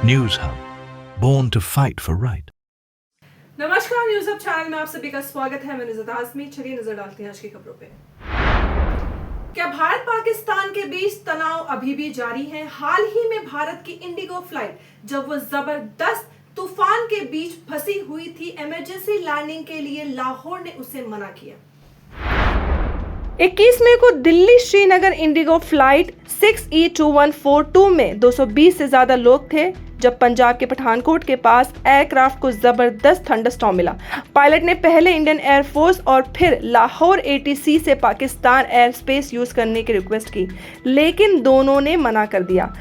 News Hub, born to fight for right. नमस्कार, news hub channel में आप सभी का स्वागत है। मैं निज़ात आज़मी। चलिए नजर डालते हैं आज की खबरों पे। क्या भारत पाकिस्तान के बीच तनाव अभी भी जारी है? हाल ही में भारत की इंडिगो फ्लाइट जब वो जबरदस्त तूफान के बीच फंसी हुई थी, इमरजेंसी लैंडिंग के लिए लाहौर ने उसे मना किया। 21 मई को Delhi Srinagar Indigo flight 6E2142 में 220 से ज्यादा लोग थे जब पंजाब के पठानकोट के पास एयरक्राफ्ट को जबरदस्त थंडरस्टॉर्म मिला। पायलट ने पहले इंडियन एयरफोर्स और फिर लाहौर ATC से पाकिस्तान एयर स्पेस यूज करने की रिक्वेस्ट की, लेकिन दोनों ने मना कर दिया।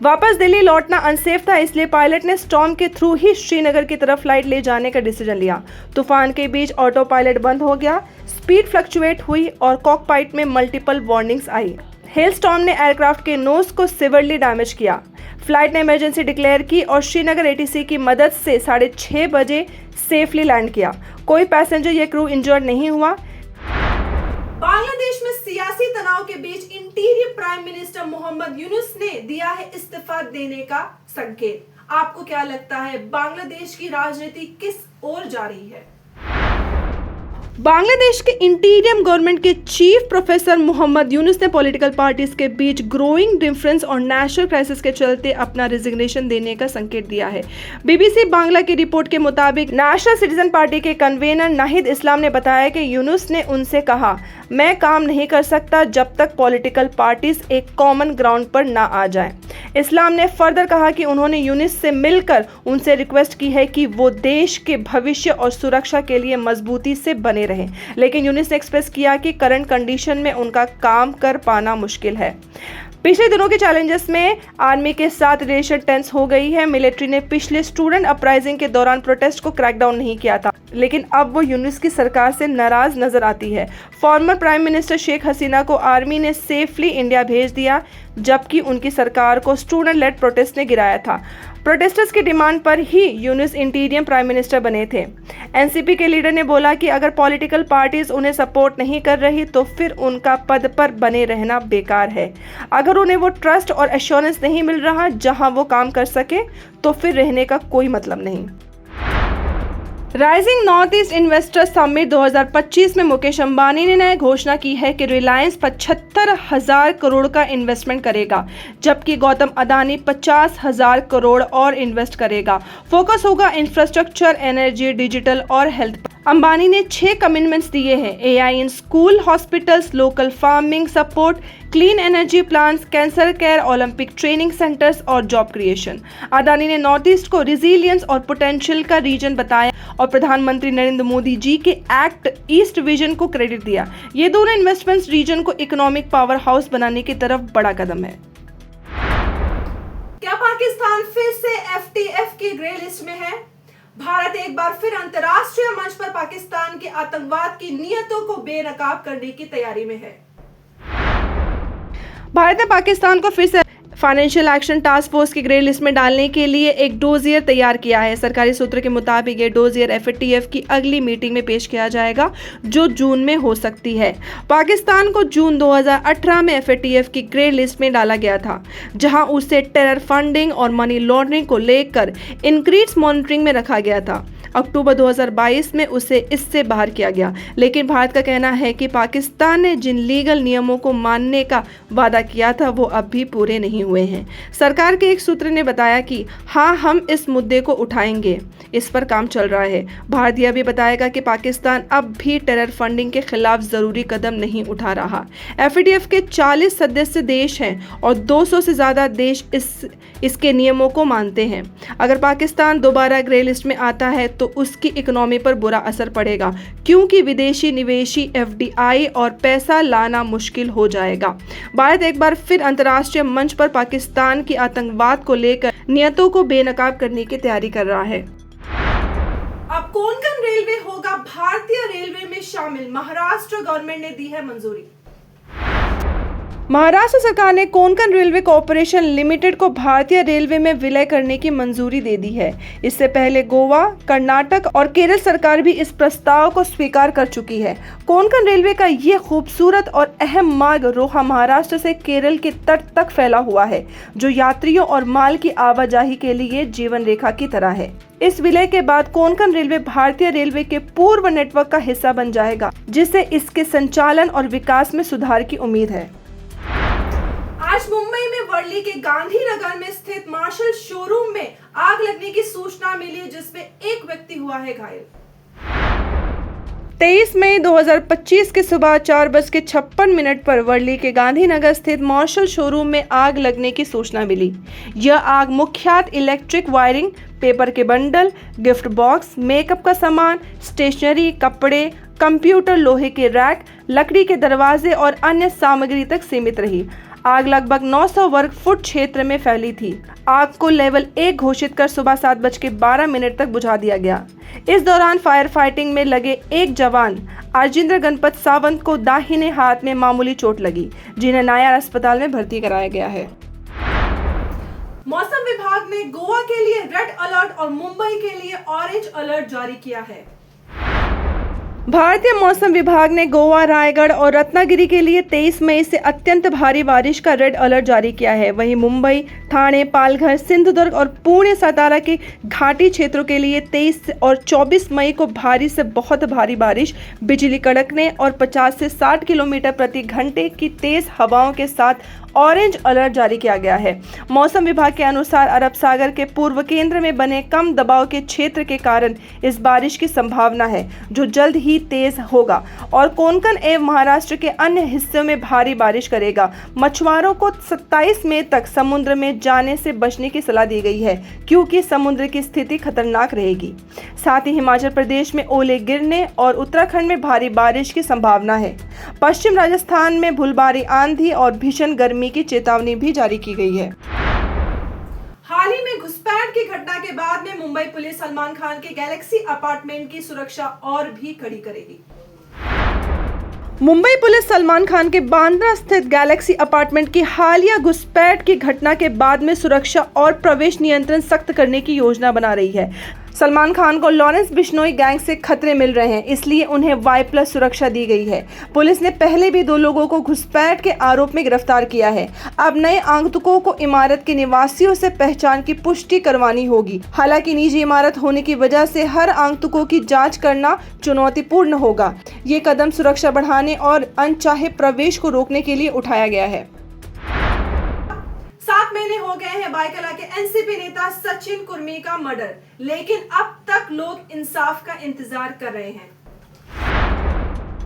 वापस दिल्ली लौटना अनसेफ था, इसलिए पायलट ने स्टॉर्म के थ्रू ही श्रीनगर की तरफ फ्लाइट ले जाने का डिसीजन लिया। तूफान के बीच ऑटो पायलट बंद हो गया, स्पीड फ्लक्चुएट हुई और कॉकपाइट में मल्टीपल वार्निंग्स आई। हेल स्टॉर्म ने एयरक्राफ्ट के नोज को सिवियरली डैमेज किया। फ्लाइट ने इमरजेंसी डिक्लेयर की और श्रीनगर ATC की मदद से 6:30 बजे सेफली लैंड किया। कोई पैसेंजर या क्रू इंजर्ड नहीं हुआ। बांग्लादेश में सियासी तनाव के बीच interior prime minister Muhammad Yunus ने दिया है इस्तीफा देने का संकेत। आपको क्या लगता है, बांग्लादेश की राजनीति किस ओर जा रही है? बांग्लादेश के इंटीरियम गवर्नमेंट के चीफ प्रोफेसर मोहम्मद यूनुस ने पॉलिटिकल पार्टीज के बीच ग्रोइंग डिफरेंस और नेशनल क्राइसिस के चलते अपना रिजिग्नेशन देने का संकेत दिया है। BBC बांग्ला की रिपोर्ट के मुताबिक नेशनल सिटीजन पार्टी के कन्वेनर नाहिद इस्लाम ने बताया कि यूनुस ने उनसे कहा, मैं काम नहीं कर सकता जब तक पॉलिटिकल पार्टीज एक कॉमन ग्राउंड पर ना आ जाएं। इस्लाम ने फर्दर कहा कि उन्होंने यूनुस से मिलकर उनसे रिक्वेस्ट की है कि वो देश के भविष्य और सुरक्षा के लिए मजबूती से बने रहे, लेकिन यूनुस ने एक्सप्रेस किया कि करंट कंडीशन में उनका काम कर पाना मुश्किल है। पिछले दिनों के चैलेंजेस में आर्मी के साथ रिलेशन टेंस हो गई है। मिलिट्री ने पिछले स्टूडेंट अपराइजिंग के दौरान प्रोटेस्ट को क्रैकडाउन नहीं किया था, लेकिन अब वो यूनुस की सरकार से नाराज नजर आती है। Former prime minister Sheikh Hasina को आर्मी ने सेफली इंडिया भेज दिया, जबकि उनकी सरकार को स्टूडेंट लेड प्रोटेस्ट ने गिराया था। प्रोटेस्टर्स की डिमांड पर ही यूनुस इंटीरियम प्राइम मिनिस्टर बने थे। NCP के लीडर ने बोला कि अगर पॉलिटिकल पार्टीज उन्हें सपोर्ट नहीं कर रही तो फिर उनका पद पर बने रहना बेकार है। अगर उन्हें वो ट्रस्ट और एश्योरेंस नहीं मिल रहा जहां वो काम कर सके तो फिर रहने का कोई मतलब नहीं। Rising north east investor summit 2025 में मुकेश अंबानी ने नई घोषणा की है कि रिलायंस 75,000 करोड़ का इन्वेस्टमेंट करेगा, जबकि गौतम अदानी 50,000 करोड़ और इन्वेस्ट करेगा। फोकस होगा इंफ्रास्ट्रक्चर, एनर्जी, डिजिटल और हेल्थ पर। अंबानी ने 6 कमिटमेंट्स दिए हैं: AI in school, hospitals, local farming support, clean energy plants, cancer care, Olympic training centres और जॉब क्रिएशन। अदानी ने नॉर्थ ईस्ट को रिजिलियंस और पोटेंशियल का रीजन बताया और प्रधानमंत्री नरेंद्र मोदी जी के एक्ट ईस्ट विजन को क्रेडिट दिया। ये दोनों इन्वेस्टमेंट्स रीजन को इकोनॉमिक पावर हाउस बनाने की तरफ बड़ा कदम है। क्या पाकिस्तान फिर से FATF की ग्रे लिस्ट में है? भारत एक बार फिर अंतर्राष्ट्रीय मंच पर पाकिस्तान के आतंकवाद की नीयतों को बेनकाब करने की तैयारी में है। भारत ने पाकिस्तान को फिर से फाइनेंशियल एक्शन टास्क फोर्स की ग्रे लिस्ट में डालने के लिए एक डोजियर तैयार किया है। सरकारी सूत्र के मुताबिक ये डोजियर FATF की अगली मीटिंग में पेश किया जाएगा, जो जून में हो सकती है। पाकिस्तान को जून 2018 में FATF की ग्रे लिस्ट में डाला गया था, जहां उसे टेरर फंडिंग और मनी लॉन्ड्रिंग को लेकर इंक्रीज मॉनिटरिंग में रखा गया था। अक्टूबर 2022 में उसे इससे बाहर किया गया, लेकिन भारत का कहना है कि पाकिस्तान ने जिन लीगल नियमों को मानने का वादा किया था वो अब भी पूरे नहीं हुए हैं। सरकार के एक सूत्र ने बताया कि हाँ, हम इस मुद्दे को उठाएंगे, इस पर काम चल रहा है। भारत यह भी बताएगा कि पाकिस्तान अब भी टेरर फंडिंग के खिलाफ जरूरी कदम नहीं उठा रहा। FATF के 40 सदस्य देश हैं और 200 से ज्यादा देश इसके नियमों को मानते हैं। अगर पाकिस्तान दोबारा ग्रे लिस्ट में आता है तो उसकी इकोनॉमी पर बुरा असर पड़ेगा, क्योंकि विदेशी निवेशी FDI और पैसा लाना मुश्किल हो जाएगा। भारत एक बार फिर अंतर्राष्ट्रीय मंच पर पाकिस्तान की आतंकवाद को लेकर नियतों को बेनकाब करने की तैयारी कर रहा है। अब कोंकण रेलवे होगा भारतीय रेलवे में शामिल, महाराष्ट्र गवर्नमेंट ने दी है मंजूरी। महाराष्ट्र सरकार ने कोंकण रेलवे कॉरपोरेशन लिमिटेड को भारतीय रेलवे में विलय करने की मंजूरी दे दी है। इससे पहले गोवा, कर्नाटक और केरल सरकार भी इस प्रस्ताव को स्वीकार कर चुकी है। कोंकण रेलवे का ये खूबसूरत और अहम मार्ग रोहा महाराष्ट्र से केरल के तट तक फैला हुआ है, जो यात्रियों और माल की आवाजाही के लिए जीवन रेखा की तरह है। इस विलय के बाद कोंकण रेलवे भारतीय रेलवे के पूर्व नेटवर्क का हिस्सा बन जाएगा, जिससे इसके संचालन और विकास में सुधार की उम्मीद है। आज मुंबई में वर्ली के गांधी नगर में स्थित मार्शल शोरूम में आग लगने की सूचना मिली, जिसमें एक व्यक्ति हुआ है घायल। 23 मई 2025 की सुबह 4:56 पर वर्ली के गांधीनगर स्थित मार्शल शोरूम में आग लगने की सूचना मिली। यह आग मुख्यतः इलेक्ट्रिक वायरिंग, पेपर के बंडल, गिफ्ट बॉक्स, मेकअप का सामान, स्टेशनरी, कपड़े, कंप्यूटर, लोहे के रैक, लकड़ी के दरवाजे और अन्य सामग्री तक सीमित रही। आग लगभग 900 वर्ग फुट क्षेत्र में फैली थी। आग को लेवल 1 घोषित कर सुबह 7:12 तक बुझा दिया गया। इस दौरान फायर फाइटिंग में लगे एक जवान आजिंद्र गणपत सावंत को दाहिने हाथ में मामूली चोट लगी, जिन्हें नायर अस्पताल में भर्ती कराया गया है। मौसम विभाग ने गोवा के लिए रेड अलर्ट और मुंबई के लिए ऑरेंज अलर्ट जारी किया है। भारतीय मौसम विभाग ने गोवा, रायगढ़ और रत्नागिरी के लिए 23 मई से अत्यंत भारी बारिश का रेड अलर्ट जारी किया है। वहीं मुंबई, ठाणे, पालघर, सिंधुदुर्ग और पुणे, सतारा के घाटी क्षेत्रों के लिए 23 और 24 मई को भारी से बहुत भारी बारिश, बिजली कड़कने और 50 से 60 किलोमीटर प्रति घंटे की तेज हवाओं के साथ ऑरेंज अलर्ट जारी किया गया है। मौसम विभाग के अनुसार अरब सागर के पूर्व केंद्र में बने कम दबाव के क्षेत्र के कारण इस बारिश की संभावना है, जो जल्द ही तेज होगा और कोंकण एवं महाराष्ट्र के अन्य हिस्सों में भारी बारिश करेगा। मछुआरों को 27 मई तक समुद्र में जाने से बचने की सलाह दी गई है, क्योंकि समुद्र की स्थिति खतरनाक रहेगी। साथ ही हिमाचल प्रदेश में ओले गिरने और उत्तराखंड में भारी बारिश की संभावना है। पश्चिम राजस्थान में भूलबारी आंधी और भीषण गर्मी की चेतावनी भी जारी की गई है। हाल ही में घुसपैठ की घटना के बाद में मुंबई पुलिस सलमान खान के गैलेक्सी अपार्टमेंट की सुरक्षा और भी कड़ी करेगी। मुंबई पुलिस सलमान खान के बांद्रा स्थित गैलेक्सी अपार्टमेंट की हालिया घुसपैठ की घटना के बाद में सुरक्षा और प्रवेश नियंत्रण सख्त करने की योजना बना रही है। सलमान खान को लॉरेंस बिश्नोई गैंग से खतरे मिल रहे हैं, इसलिए उन्हें Y+ सुरक्षा दी गई है। पुलिस ने पहले भी 2 लोगों को घुसपैठ के आरोप में गिरफ्तार किया है। अब नए आगंतुकों को इमारत के निवासियों से पहचान की पुष्टि करवानी होगी। हालांकि निजी इमारत होने की वजह से हर आगंतुकों की जांच करना चुनौतीपूर्ण होगा। ये कदम सुरक्षा बढ़ाने और अनचाहे प्रवेश को रोकने के लिए उठाया गया है। 7 महीने हो गए हैं बायकला के एनसीपी नेता सचिन कुर्मी का मर्डर, लेकिन अब तक लोग इंसाफ का इंतजार कर रहे हैं।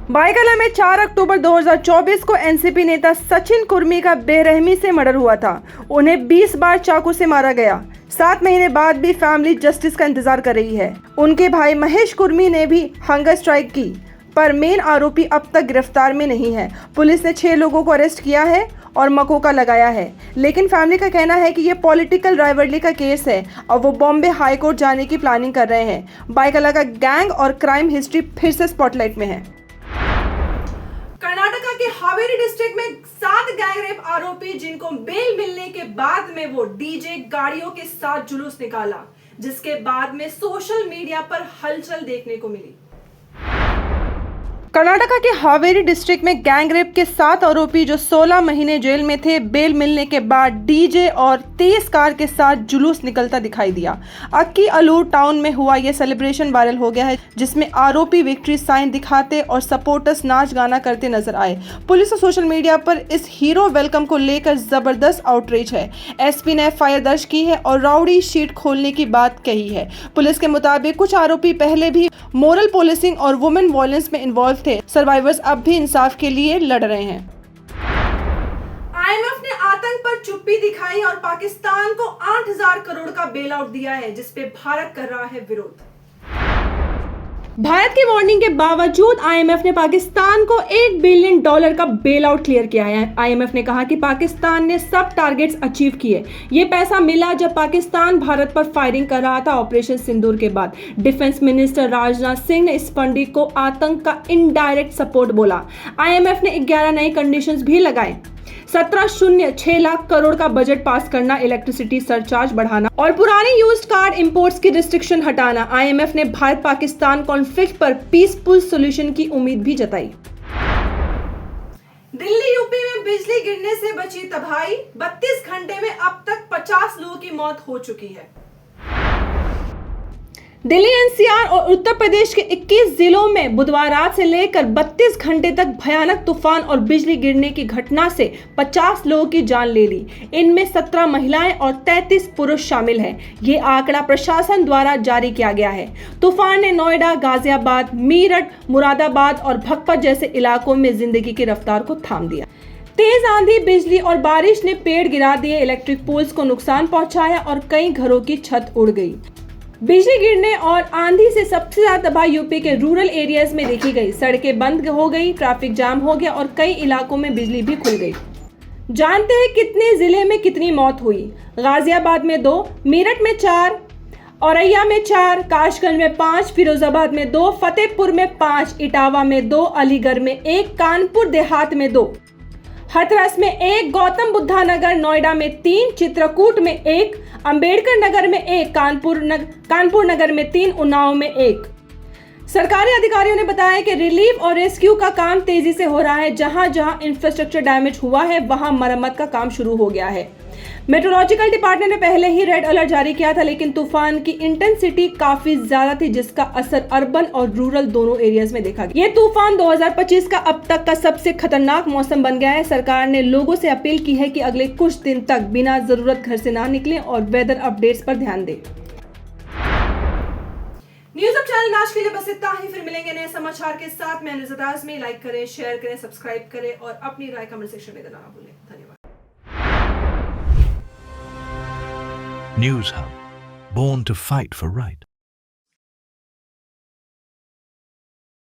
बायकला में 4 अक्टूबर 2024 को एनसीपी नेता सचिन कुर्मी का बेरहमी से मर्डर हुआ था। उन्हें 20 बार चाकू से मारा गया। 7 महीने बाद भी फैमिली जस्टिस का इंतजार कर रही है। उनके भाई महेश कुर्मी ने भी हंगर स्ट्राइक की, पर मेन आरोपी अब तक गिरफ्तार में नहीं है। पुलिस ने 6 लोगों को अरेस्ट किया है और मकोका लगाया है, लेकिन फैमिली का कहना है कि ये पॉलिटिकल राइवलरी का केस है और वो बॉम्बे हाई कोर्ट जाने की प्लानिंग कर रहे हैं। बायकला का गैंग और क्राइम हिस्ट्री फिर से स्पॉटलाइट में है। कर्नाटका के हावेरी डिस्ट्रिक्ट में 7 गैंग रेप आरोपी, जिनको बेल मिलने के बाद में वो डीजे गाड़ियों के साथ जुलूस निकाला, जिसके बाद में सोशल मीडिया पर हलचल देखने को मिली। कर्नाटका के हावेरी डिस्ट्रिक्ट में गैंग रेप के 7 आरोपी, जो 16 महीने जेल में थे, बेल मिलने के बाद डीजे और तेज कार के साथ जुलूस निकलता दिखाई दिया। अक्की अलूर टाउन में हुआ यह सेलिब्रेशन वायरल हो गया है, जिसमें आरोपी विक्ट्री साइन दिखाते और सपोर्टर्स नाच गाना करते नजर आए। पुलिस और सोशल मीडिया पर इस हीरो वेलकम को लेकर जबरदस्त आउटरीच है। एसपी ने FIR दर्ज की है और राउडी शीट खोलने की बात कही है। पुलिस के मुताबिक कुछ आरोपी पहले भी मोरल पुलिसिंग और वुमेन वायलेंस में इन्वॉल्व थे। सर्वाइवर्स अब भी इंसाफ के लिए लड़ रहे हैं। IMF ने आतंक पर चुप्पी दिखाई और पाकिस्तान को 8,000 करोड़ का बेल आउट दिया है, जिसपे भारत कर रहा है विरोध। भारत की वार्निंग के बावजूद IMF ने पाकिस्तान को $1 बिलियन का बेल आउट क्लियर किया है। IMF ने कहा कि पाकिस्तान ने सब टारगेट्स अचीव किए। ये पैसा मिला जब पाकिस्तान भारत पर फायरिंग कर रहा था ऑपरेशन सिंदूर के बाद। डिफेंस मिनिस्टर राजनाथ सिंह ने इस फंडिंग को आतंक का इनडायरेक्ट सपोर्ट बोला। IMF ने 11 नए कंडीशंस भी लगाए। 1706 लाख करोड़ का बजट पास करना, इलेक्ट्रिसिटी सरचार्ज बढ़ाना और पुराने यूज्ड कार इंपोर्ट्स की रिस्ट्रिक्शन हटाना। आईएमएफ ने भारत पाकिस्तान कॉन्फ्लिक्ट पर पीसफुल सॉल्यूशन की उम्मीद भी जताई। दिल्ली यूपी में बिजली गिरने से बची तबाही, 32 घंटे में अब तक 50 लोगों की मौत हो चुकी है। दिल्ली एनसीआर और उत्तर प्रदेश के 21 जिलों में बुधवार रात से लेकर 32 घंटे तक भयानक तूफान और बिजली गिरने की घटना से 50 लोगों की जान ले ली। इनमें 17 महिलाएं और 33 पुरुष शामिल हैं। ये आंकड़ा प्रशासन द्वारा जारी किया गया है। तूफान ने नोएडा, गाजियाबाद, मीरठ, मुरादाबाद और भगपत जैसे इलाकों में जिंदगी की रफ्तार को थाम दिया। तेज आंधी, बिजली और बारिश ने पेड़ गिरा दिए, इलेक्ट्रिक पोल्स को नुकसान पहुंचाया और कई घरों की छत उड़ गई। बिजली गिरने और आंधी से सबसे ज्यादा तबाही यूपी के रूरल एरियाज में देखी गई। सड़कें बंद हो गई, ट्रैफिक जाम हो गया और कई इलाकों में बिजली भी खुल गई। जानते हैं कितने जिले में कितनी मौत हुई? गाजियाबाद में 2, मीरठ में 4, औरैया में 4, काशगंज में 5, फिरोजाबाद में 2, फतेहपुर में 5, इटावा में 2, अलीगढ़ में 1, कानपुर देहात में 2, हथरस में 1, गौतम बुद्धा नगर नोएडा में 3, चित्रकूट में 1, अंबेडकर नगर में 1, कानपुर नगर में 3, उन्नाव में 1। सरकारी अधिकारियों ने बताया कि रिलीफ और रेस्क्यू का काम तेजी से हो रहा है। जहां जहां इंफ्रास्ट्रक्चर डैमेज हुआ है वहां मरम्मत का काम शुरू हो गया है। मेट्रोलॉजिकल डिपार्टमेंट ने पहले ही रेड अलर्ट जारी किया था, लेकिन तूफान की इंटेंसिटी काफी ज्यादा थी, जिसका असर अर्बन और रूरल दोनों एरियाज में देखा गया। ये तूफान 2025 का अब तक का सबसे खतरनाक मौसम बन गया है। सरकार ने लोगों से अपील की है कि अगले कुछ दिन तक बिना जरूरत घर से ना निकलें और वेदर अपडेट्स पर ध्यान दें। न्यूज़ अब चैनल आज के लिए बस इतना ही। फिर मिलेंगे नए समाचार के साथ। मैं नुज़रत आज़मी। लाइक करें, शेयर करें, सब्सक्राइब करें और अपनी राय कमेंट सेक्शन में देना ना भूलें। धन्यवाद। News Hub, born to fight for right.